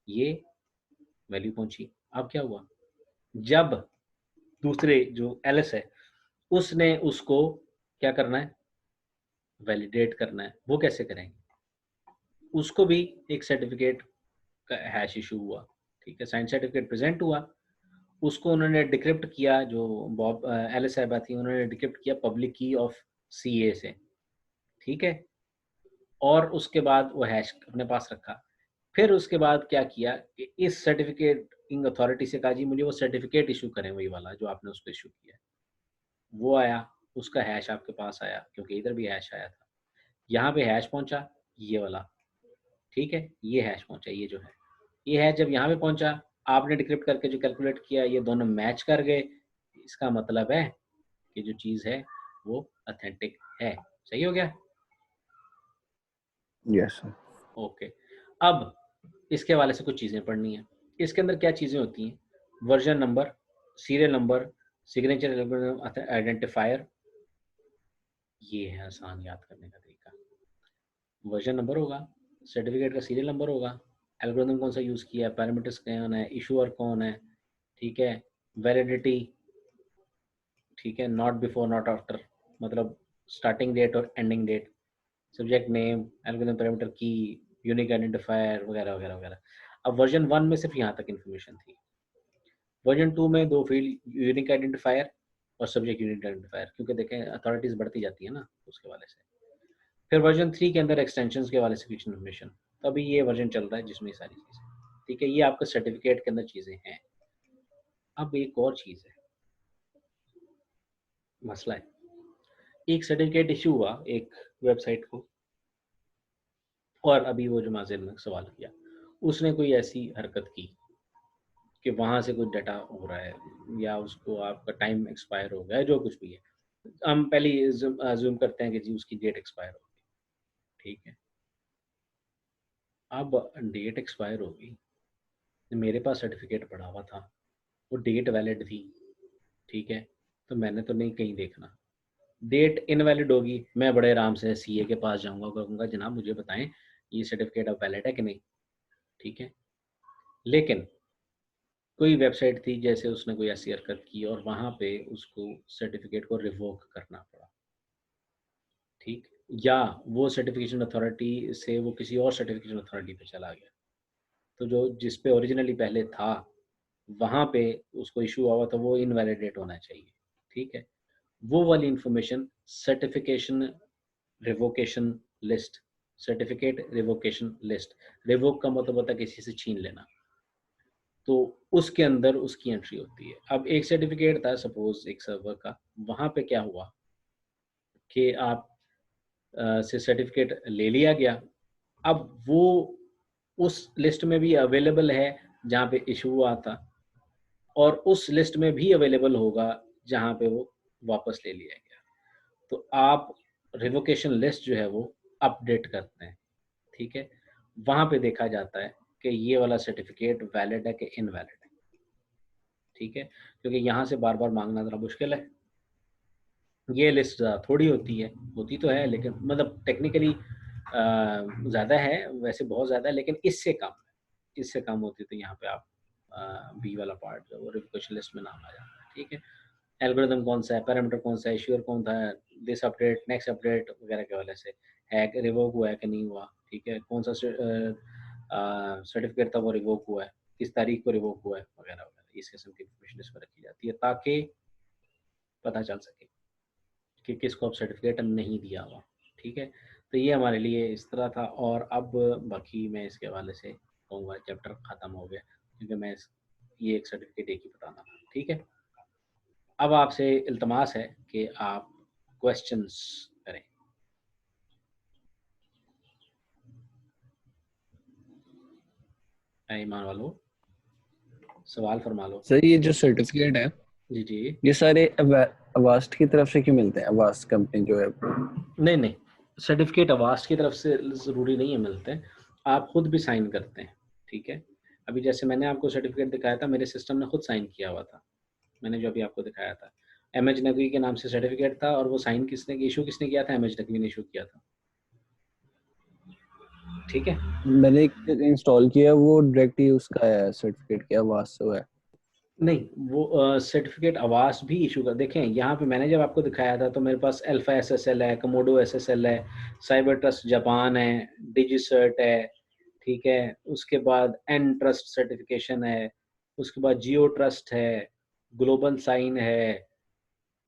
ये वैल्यू पहुँची। अब क्या हुआ, जब दूसरे जो एलिस है उसने उसको क्या करना है, वैलिडेट करना है। वो कैसे करेंगे, उसको भी एक सर्टिफिकेट का हैश इशू हुआ। ठीक है, साइन सर्टिफिकेट प्रेजेंट हुआ, उसको उन्होंने डिक्रिप्ट किया, जो बॉब एलिस साहिबा थी उन्होंने डिक्रिप्ट किया पब्लिक की ऑफ सीए से। ठीक है, और उसके बाद वो हैश अपने पास रखा। फिर उसके बाद क्या किया कि इस सर्टिफिकेटिंग अथॉरिटी से कहा जी मुझे वो सर्टिफिकेट इशू करें, वही वाला जो आपने उसको इशू किया है। वो आया, उसका हैश आपके पास आया, क्योंकि इधर भी हैश आया था। यहाँ पे हैश पहुंचा ये वाला, ठीक है, ये हैश पहुंचा, ये जो है ये हैश जब यहाँ पे पहुंचा, आपने डिक्रिप्ट करके जो कैलकुलेट किया ये दोनों मैच कर गए। इसका मतलब है कि जो चीज़ है वो ऑथेंटिक है। सही हो गया? Yes sir. ओके, अब इसके हवाले से कुछ चीज़ें पढ़नी है। इसके अंदर क्या चीज़ें होती हैं, version number, serial number, signature identifier. ये है आसान याद करने का तरीका। वर्जन नंबर होगा, सर्टिफिकेट का सीरियल नंबर होगा, एल्गोरिथम कौन सा यूज़ किया है, पैरामीटर्स कौन है, इशूअर कौन है, ठीक है, वैलिडिटी, ठीक है, नॉट बिफोर नॉट आफ्टर, मतलब स्टार्टिंग डेट और ending date, subject name, algorithm parameter key, unique identifier वगैरह वगैरह वगैरह। अब वर्जन 1 में सिर्फ यहाँ तक इन्फॉर्मेशन थी। वर्जन 2 में दो फील्ड, यूनिक आइडेंटिफायर और सब्जेक्ट यूनिक आइडेंटिफायर, क्योंकि देखें अथॉरिटीज़ बढ़ती जाती है ना उसके वाले से। फिर वर्जन 3 के अंदर एक्सटेंशंस के वाले से कुछ इन्फॉर्मेशन। तो अभी ये वर्जन चल रहा है जिसमें ये सारी चीज़ें, ठीक है, ये आपका सर्टिफिकेट के अंदर चीज़ें हैं। अब एक और चीज़ है, मसला है, एक सर्टिफिकेट इशू हुआ एक वेबसाइट को, और अभी वो जो माजिद ने सवाल किया उसने कोई ऐसी हरकत की कि वहाँ से कुछ डाटा हो रहा है या उसको आपका टाइम एक्सपायर हो गया, जो कुछ भी है, हम पहले अज्यूम करते हैं कि जी उसकी डेट एक्सपायर हो गई। ठीक है, अब डेट एक्सपायर हो गई, मेरे पास सर्टिफिकेट पड़ा हुआ था, वो डेट वैलिड थी, ठीक है, तो मैंने तो नहीं कहीं देखना, डेट इनवैलिड होगी, मैं बड़े आराम से सीए के पास जाऊंगा, कहूँगा जनाब मुझे बताएं ये सर्टिफिकेट अब वैलिड है कि नहीं। ठीक है, लेकिन कोई वेबसाइट थी जैसे उसने कोई ऐसी हरकत की और वहाँ पे उसको सर्टिफिकेट को रिवोक करना पड़ा। ठीक, या वो सर्टिफिकेशन अथॉरिटी से वो किसी और सर्टिफिकेशन अथॉरिटी पे चला गया, तो जो जिस पे ओरिजिनली पहले था वहाँ पे उसको इशू हुआ था वो इनवैलिडेट होना चाहिए। ठीक है, वो वाली information certification revocation list, certificate revocation list, revoke का मतलब होता है किसी से छीन लेना, तो उसके अंदर उसकी एंट्री होती है। अब एक सर्टिफिकेट था सपोज एक सर्वर का, वहाँ पे क्या हुआ कि आप से सर्टिफिकेट ले लिया गया, अब वो उस लिस्ट में भी अवेलेबल है जहाँ पे इशू हुआ था, और उस लिस्ट में भी अवेलेबल होगा जहाँ पे वो वापस ले लिया गया। तो आप रिवोकेशन लिस्ट जो है वो अपडेट करते हैं। ठीक है, वहाँ पे देखा जाता है कि ये वाला सर्टिफिकेट वैलिड है कि इनवैलिड है। ठीक है, क्योंकि यहाँ से बार बार मांगना ज़रा मुश्किल है, ये लिस्ट थोड़ी होती है, होती तो है लेकिन मतलब टेक्निकली ज़्यादा है, वैसे बहुत ज़्यादा है, लेकिन इससे कम है, इससे कम होती तो यहाँ पे आप बी वाला पार्ट जो वो रिवोकेशन लिस्ट में नाम आ जाता है। ठीक है, एल्गोरिथम कौन सा है, पैरामीटर कौन सा है, इश्यूअर कौन था, दिस अपडेट नेक्स्ट अपडेट वगैरह के वाले से है कि रिवोक हुआ है कि नहीं हुआ। ठीक है, कौन सा सर्टिफिकेट था वो रिवोक हुआ है, किस तारीख को रिवोक हुआ है, वगैरह वगैरह, है, इस किस्म की इन्फॉर्मेशन इस पर रखी जाती है ताकि पता चल सके कि किसको अब सर्टिफिकेट नहीं दिया हुआ। ठीक है, तो ये हमारे लिए इस तरह था। और अब बाकी मैं इसके हवाले से कहूँगा चैप्टर ख़त्म हो गया, क्योंकि ये एक सर्टिफिकेट एक ही बताना था। ठीक है, अब आपसे इल्तमास है कि आप क्वेश्चंस करें। ईमान वालों, सवाल फरमा लो। सर ये जो सर्टिफिकेट है जी जी। ये सारे अवास्ट की तरफ से क्यों मिलते हैं? अवास्ट कंपनी जो है। नहीं नहीं, सर्टिफिकेट अवास्ट की तरफ से ज़रूरी नहीं है मिलते हैं, आप खुद भी साइन करते हैं। ठीक है, अभी जैसे मैंने आपको सर्टिफिकेट दिखाया था, मेरे सिस्टम ने खुद साइन किया हुआ था। मैंने जो अभी आपको दिखाया था, एमएच नकवी के नाम से सर्टिफिकेट था, और वो साइन इशू किसने किया था? एमएच नकवी ने इशू किया था। ठीक है, मैंने इंस्टॉल किया, वो डायरेक्ट ही उसका है सर्टिफिकेट क्या अवास्ट से है। नहीं, वो सर्टिफिकेट आवास भी इशू कर। देखें यहाँ पे मैंने जब आपको दिखाया था तो मेरे पास अल्फा एसएसएल है, कमोडो एसएसएल है, साइबर ट्रस्ट जापान है, डिजिसर्ट है। ठीक है, उसके बाद एन ट्रस्ट सर्टिफिकेशन है, उसके बाद जियो ट्रस्ट है, ग्लोबल साइन है।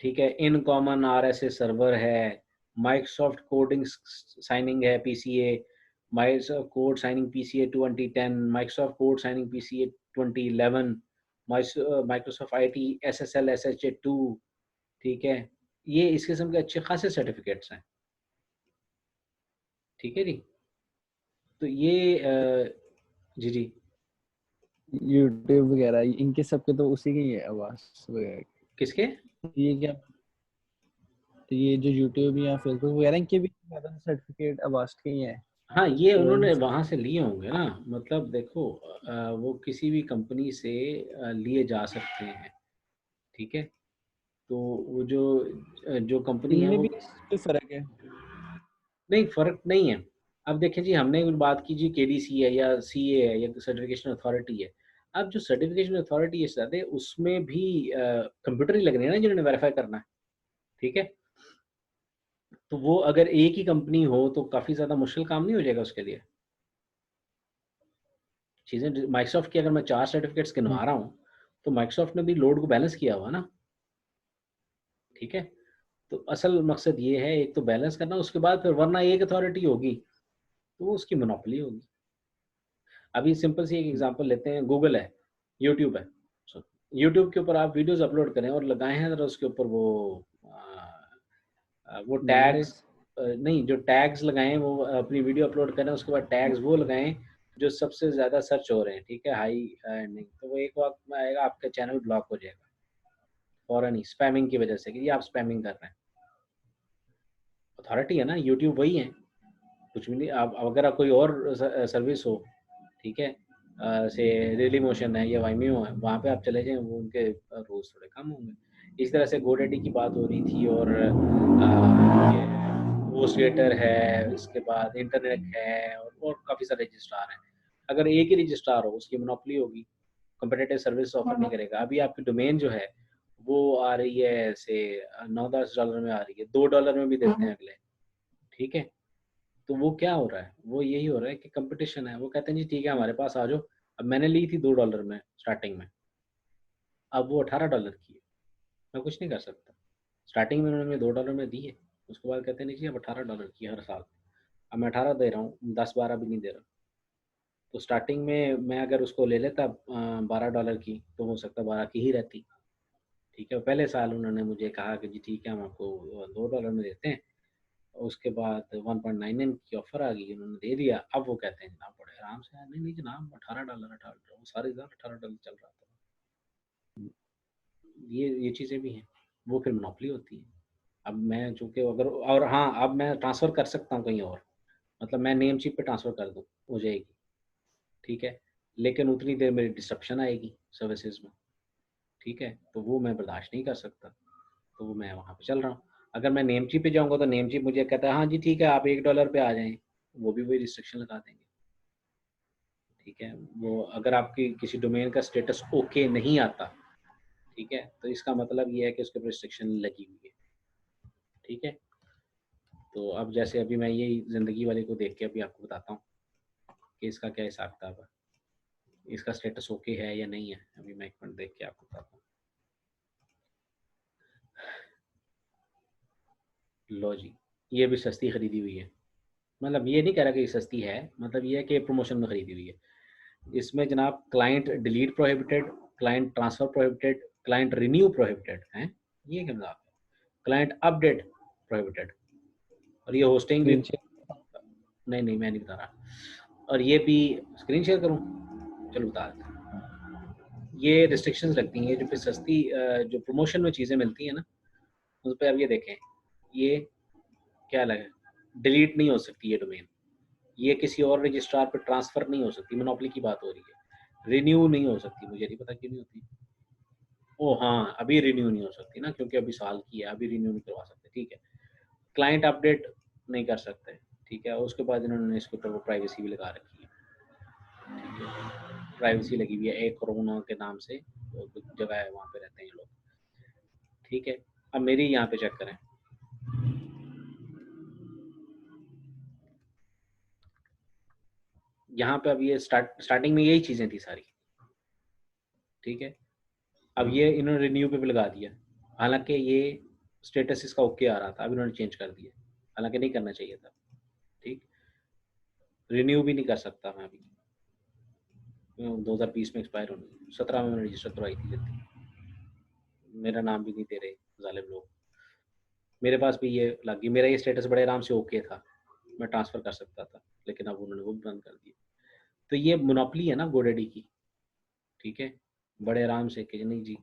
ठीक है, इन कॉमन आरएसए सर्वर है, माइक्रोसॉफ्ट कोडिंग साइनिंग है PCA, Microsoft code signing PCA 2010, Microsoft code signing PCA 2011, Microsoft IT SSL SHA 2। ठीक है, ये इस किस्म के अच्छे खासे सर्टिफिकेट्स हैं। ठीक है जी, तो ये जी जी। यूट्यूब वगैरह इनके सबके तो उसी के ही है अवास्ट वगैरह। किसके? ये क्या, तो ये जो यूट्यूब या फेसबुक वगैरह इनके भी ज्यादा सर्टिफिकेट अवास्ट के ही हैं। हाँ, ये तो उन्होंने वहाँ से लिए होंगे ना, मतलब देखो वो किसी भी कंपनी से लिए जा सकते हैं। ठीक है, तो वो जो कंपनी है इनमें वो, भी कोई फर्क है? नहीं फ़र्क नहीं है। अब देखें जी, हमने कुछ बात की जी केडीसी है या सीए है या सर्टिफिकेशन अथॉरिटी है। अब जो सर्टिफिकेशन अथॉरिटी है सादे, उसमें भी कंप्यूटर ही लगने हैं ना जिन्होंने वेरीफाई करना है। ठीक है, तो वो अगर एक ही कंपनी हो तो काफ़ी ज़्यादा मुश्किल काम नहीं हो जाएगा उसके लिए? चीज़ें माइक्रोसॉफ्ट की अगर मैं 4 सर्टिफिकेट्स गिनवा रहा हूँ, तो माइक्रोसॉफ्ट ने भी लोड को बैलेंस किया हुआ ना। ठीक है, तो असल मकसद ये है, एक तो बैलेंस करना, उसके बाद फिर वरना एक अथॉरिटी होगी तो वो उसकी मोनोपोली होगी। अभी सिंपल सी एक एग्जांपल लेते हैं, गूगल है, यूट्यूब है। सो यूट्यूब के ऊपर आप वीडियोस अपलोड करें और लगाए हैं ज़रा उसके ऊपर वो टैग्स, मोनेटाइज। नहीं, जो टैग्स लगाए हैं वो अपनी वीडियो अपलोड करें, उसके बाद टैग्स वो लगाएं जो सबसे ज़्यादा सर्च हो रहे हैं। ठीक है, हाई नहीं तो वो एक वक्त में आएगा आपका चैनल ब्लॉक हो जाएगा फ़ौरन ही, स्पैमिंग की वजह से कि ये आप स्पैमिंग कर रहे हैं। अथॉरिटी है ना, यूट्यूब वही है, कुछ भी नहीं। आप अगर आप कोई और सर्विस हो, ठीक है, से डेली मोशन है या वाइमियो है, वहाँ पे आप चले जाएँ, वो उनके रूल्स थोड़े कम होंगे। इस तरह से गोडैडी की बात हो रही थी, और ये होस्टगेटर है, इसके बाद इंटरनेट है, और काफ़ी सारे रजिस्ट्रार हैं। अगर एक ही रजिस्ट्रार हो, उसकी मोनोपोली होगी, कॉम्पिटिटिव सर्विस ऑफर नहीं करेगा। अभी आपकी डोमेन जो है वो आ रही है से $9-10 में आ रही है, $2 में भी देते हैं अगले। ठीक है, तो वो क्या हो रहा है? वो यही हो रहा है कि कंपटीशन है। वो कहते हैं जी ठीक है, हमारे पास आ जाओ। अब मैंने ली थी $2 में स्टार्टिंग में, अब वो $18 की है। मैं कुछ नहीं कर सकता। स्टार्टिंग में उन्होंने $2 में दी है, उसके बाद कहते हैं नहीं जी अब $18 की है हर साल। अब मैं 18 दे रहा हूँ, 10-12 भी नहीं दे रहा। तो स्टार्टिंग में मैं अगर उसको ले लेता $12 की, तो हो सकता है 12 की ही रहती। ठीक है, पहले साल उन्होंने मुझे कहा कि जी ठीक है, हम आपको $2 में देते हैं। उसके बाद 1.99 की ऑफर आ गई, उन्होंने दे दिया। अब वो कहते हैं जनाब बड़े आराम से, नहीं नहीं जनाब $18, वो सारी $18 चल रहा था। ये चीज़ें भी हैं, वो फिर मोनोपोली होती है। अब मैं चूँकि अगर, और हाँ, अब मैं ट्रांसफ़र कर सकता हूँ कहीं और, मतलब मैं नेम चिप पे ट्रांसफ़र कर दूँ, हो जाएगी। ठीक है, लेकिन उतनी देर मेरी डिस्रप्शन आएगी सर्विसेज में। ठीक है, तो वो मैं बर्दाश्त नहीं कर सकता, तो वो मैं वहाँ पे चल रहा हूँ। अगर मैं नेम चिप पे जाऊँगा तो नेम चिप मुझे कहता है हाँ जी ठीक है, आप $1 पे आ जाएँ, वो भी वही रिस्ट्रिक्शन लगा देंगे। ठीक है, वो अगर आपकी किसी डोमेन का स्टेटस ओके नहीं आता, ठीक है, तो इसका मतलब ये है कि उसके ऊपर रिस्ट्रिक्शन लगी हुई है। ठीक है, तो अब जैसे अभी मैं यही ज़िंदगी वाले को देख के अभी आपको बताता हूँ कि इसका क्या हिसाब किताब है। इसका स्टेटस ओके है या नहीं है, अभी मैं एक मिनट देख के आपको बताता हूँ। लो जी, ये भी सस्ती खरीदी हुई है, मतलब ये नहीं कह रहा कि ये सस्ती है, मतलब ये है कि प्रमोशन में खरीदी हुई है। इसमें जनाब client delete prohibited, client transfer prohibited, client renew prohibited है, ये क्या मतलब है, क्लाइंट अपडेट प्रोहिबिटेड, और ये होस्टिंग भी स्क्रीन शेयर। नहीं मैं नहीं बता रहा, और ये भी स्क्रीन शेयर करूँ, चलो बता देता हूँ। ये रिस्ट्रिक्शंस लगती हैं जो फिर सस्ती जो प्रमोशन में चीज़ें मिलती हैं ना, उस पर अब ये देखें, ये क्या लगा, डिलीट नहीं हो सकती ये डोमेन, ये किसी और रजिस्ट्रार पर ट्रांसफ़र नहीं हो सकती, मोनोपोली की बात हो रही है, रिन्यू नहीं हो सकती, मुझे नहीं पता क्यों नहीं होती। ओ हाँ, अभी रिन्यू नहीं हो सकती ना, क्योंकि अभी साल की है, अभी रिन्यू नहीं करवा सकते, ठीक है। क्लाइंट अपडेट नहीं कर सकते, ठीक है। उसके बाद इन्होंने इसके ऊपर वो प्राइवेसी भी लगा रखी है, ठीक है, प्राइवेसी लगी हुई है, एक कोरोना के नाम से कुछ जगह है वहाँ पे रहते हैं लोग, ठीक है। अब मेरी यहाँ पे चेक करें, यहाँ पे अब ये स्टार्टिंग में यही चीज़ें थी सारी, ठीक है। अब ये इन्होंने रिन्यू पे भी लगा दिया, हालांकि ये स्टेटस इसका ओके आ रहा था, अब इन्होंने चेंज कर दिया, हालांकि नहीं करना चाहिए था, ठीक। रिन्यू भी नहीं कर सकता मैं अभी, 2020 में एक्सपायर होनी, 17 में मैंने रजिस्टर करवाई थी जल्दी, मेरा नाम भी नहीं दे रहे जालिम लोग, मेरे पास भी ये लग गई, मेरा ये स्टेटस बड़े आराम से ओके था, मैं ट्रांसफ़र कर सकता था, लेकिन अब उन्होंने वो भी बंद कर दिया। तो ये मोनोपोली है ना गोडेडी की, ठीक है, बड़े आराम से कि नहीं जी,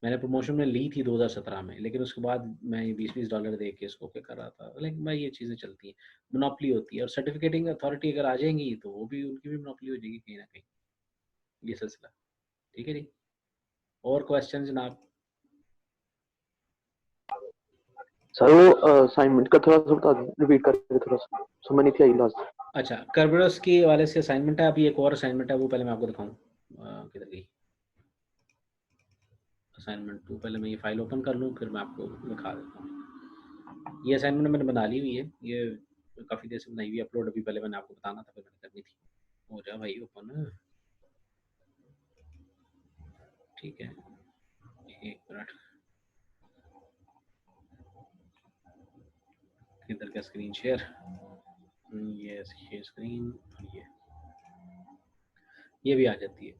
मैंने प्रमोशन में ली थी 2017 में, लेकिन उसके बाद मैं $20 दे के इसको क्या कर रहा था, लेकिन भाई ये चीज़ें चलती हैं, मोनोपोली होती है, और सर्टिफिकेटिंग अथॉरिटी अगर आ जाएंगी तो वो भी, उनकी भी मोनोपोली हो जाएगी कहीं ना कहीं, ये सिलसिला, ठीक है जी। और क्वेश्चन जनाब? सर वो असाइनमेंट का थोड़ा सा बता दें, रिपीट करके, थोड़ा सा समझ नहीं थी आई लास्ट। अच्छा, कर्बरस के वाले से असाइनमेंट है, अभी एक और असाइनमेंट है, वो पहले मैं आपको दिखाऊं, किधर गई असाइनमेंट 2, पहले मैं ये फाइल ओपन कर लूँ, फिर मैं आपको दिखा देता हूँ। ये असाइनमेंट मैंने बना ली हुई है, ये काफ़ी देर से बनाई हुई अपलोड, अभी पहले मैंने आपको बताना था, फिर मैंने करनी थी। हो जा भाई ओपन, ठीक है, एक मिनट, किधर का स्क्रीन शेयर, ये शेयर स्क्रीन, ये भी आ जाती है।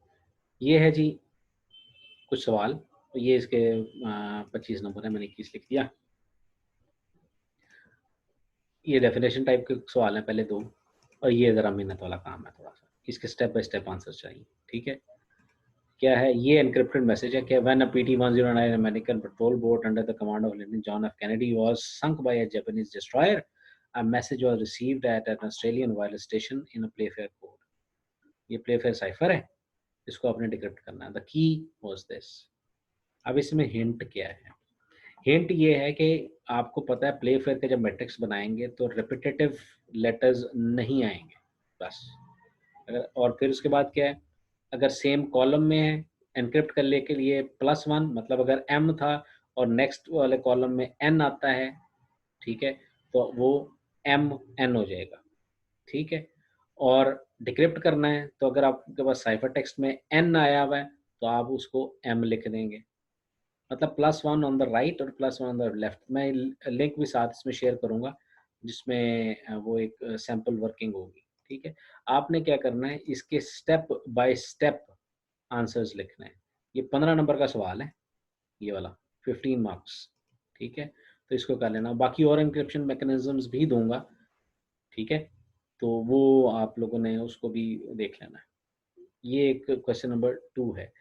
ये है जी कुछ सवाल, ये इसके 25 नंबर है, मैंने 21 लिख दिया। ये डेफिनेशन टाइप के सवाल हैं पहले 2, और ये ज़रा मेहनत वाला काम है थोड़ा सा, इसके स्टेप बाय स्टेप आंसर चाहिए, ठीक है। क्या है ये, एनक्रिप्टेड मैसेज है, क्या when a PT-109 American patrol boat under the command of lieutenant John F Kennedy was sunk by a Japanese destroyer, a message was received at an Australian wireless station in a Playfair code. ये Playfair cipher है, इसको आपने decrypt करना है। The key was this. अब इसमें hint क्या है, हिंट ये है कि आपको पता है प्लेफेयर के जब मैट्रिक्स बनाएंगे तो रिपीटेटिव लेटर्स नहीं आएंगे बस, अगर, और फिर उसके बाद क्या है, अगर सेम कॉलम में है, एनक्रिप्ट करने के लिए +1, मतलब अगर M था और नेक्स्ट वाले कॉलम में N आता है, ठीक है, तो वो MN हो जाएगा, ठीक है। और डिक्रिप्ट करना है तो अगर आपके पास साइफर टेक्स्ट में N आया हुआ है तो आप उसको M लिख देंगे, मतलब +1 ऑन द राइट और +1 ऑन द लेफ्ट। मैं लिंक भी साथ इसमें शेयर करूंगा जिसमें वो एक सैम्पल वर्किंग होगी, ठीक है। आपने क्या करना है, इसके स्टेप बाय स्टेप आंसर्स लिखना है। ये 15 नंबर का सवाल है, ये वाला 15 मार्क्स, ठीक है, तो इसको कर लेना। बाकी और इंक्रिप्शन मैकेनिज्म्स भी दूंगा, ठीक है, तो वो आप लोगों ने उसको भी देख लेना है। ये एक क्वेश्चन नंबर 2 है।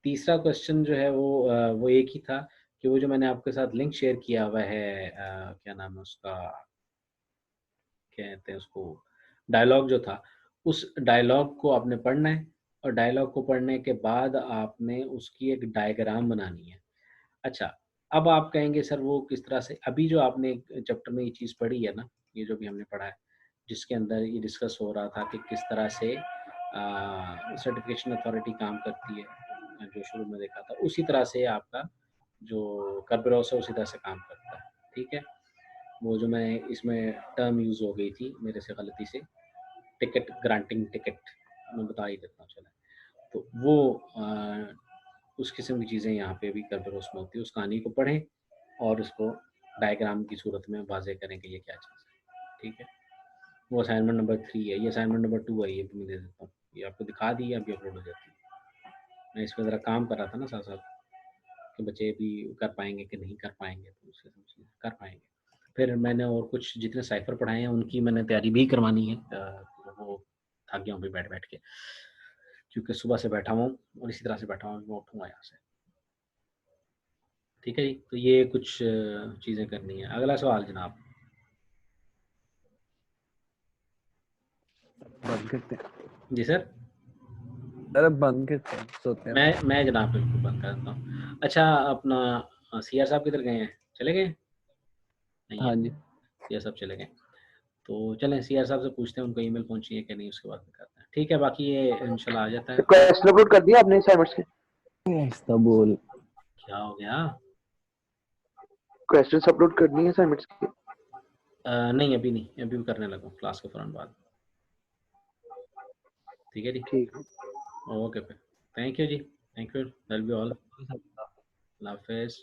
तीसरा क्वेश्चन जो है वो एक ही था कि वो जो मैंने आपके साथ लिंक शेयर किया हुआ है, क्या नाम है उसका, क्या कहते हैं उसको, डायलॉग जो था, उस डायलॉग को आपने पढ़ना है, और डायलॉग को पढ़ने के बाद आपने उसकी एक डायग्राम बनानी है। अच्छा, अब आप कहेंगे सर वो किस तरह से, अभी जो आपने चैप्टर में ये चीज़ पढ़ी है ना, ये जो भी हमने पढ़ा है, जिसके अंदर ये डिस्कस हो रहा था कि किस तरह से सर्टिफिकेशन अथॉरिटी काम करती है, जो शुरू में देखा था, उसी तरह से आपका जो कर्बरोस है उसी तरह से काम करता है, ठीक है। वो जो मैं इसमें टर्म यूज़ हो गई थी मेरे से गलती से, टिकट ग्रांटिंग टिकट, मैं बता ही देता हूँ चला। तो वो उस किस्म की चीज़ें यहाँ पे भी करबरोस में होती है। उस कहानी को पढ़ें और उसको डायग्राम की सूरत में वाज़ेह करें कि ये क्या चीज़ है, ठीक है? वो असाइनमेंट नंबर 3 है, ये असाइनमेंट नंबर 2 है, ये भी मैं दे देता हूँ। ये आपको दिखा दी, अभी अपलोड हो जाती है। मैं इस पे ज़रा काम कर रहा था ना साथ-साथ कि बच्चे भी कर पाएँगे कि नहीं कर पाएँगे, तो उसके समझिए कर पाएँगे। फिर मैंने और कुछ जितने साइफ़र पढ़ाए हैं, उनकी मैंने तैयारी भी करवानी है। वो थक गया हूँ अभी बैठ-बैठ के, क्योंकि सुबह से बैठा हुआ हूँ और इसी तरह से बैठा हूँ, मैं उठूँगा यहाँ से। ठीक है जी, तो ये कुछ चीज़ें करनी है। अगला सवाल जनाब। बंद करते हैं जी सर। सर, अब बंद करते हैं, सोते हैं। मैं जनाब बिल्कुल बंद कर देता हूँ। अच्छा, अपना सीआर साहब किधर गए हैं? चले गए? नहीं है, हाँ जी। सीआर साहब चले गए। तो चलें सीआर साहब से पूछते हैं उनको ईमेल पहुँची है कि नहीं, उसके बाद में करते हैं। ठीक है, बाकी ये इंशाल्लाह आ जाता है। क्वेश्चन अपलोड कर दिया आपने असाइनमेंट्स के? ऐसा बोल। क्या हो गया? क्वेश्चंस अपलोड करनी है असाइनमेंट्स की? नहीं अभी नहीं, अभी करने लगा हूँ क्लास के फ़ौरन बाद। ठीक है जी, ठीक है। ओके फिर। थैंक यू जी, thank you, that's be all. अल्लाह हाफ़िज़।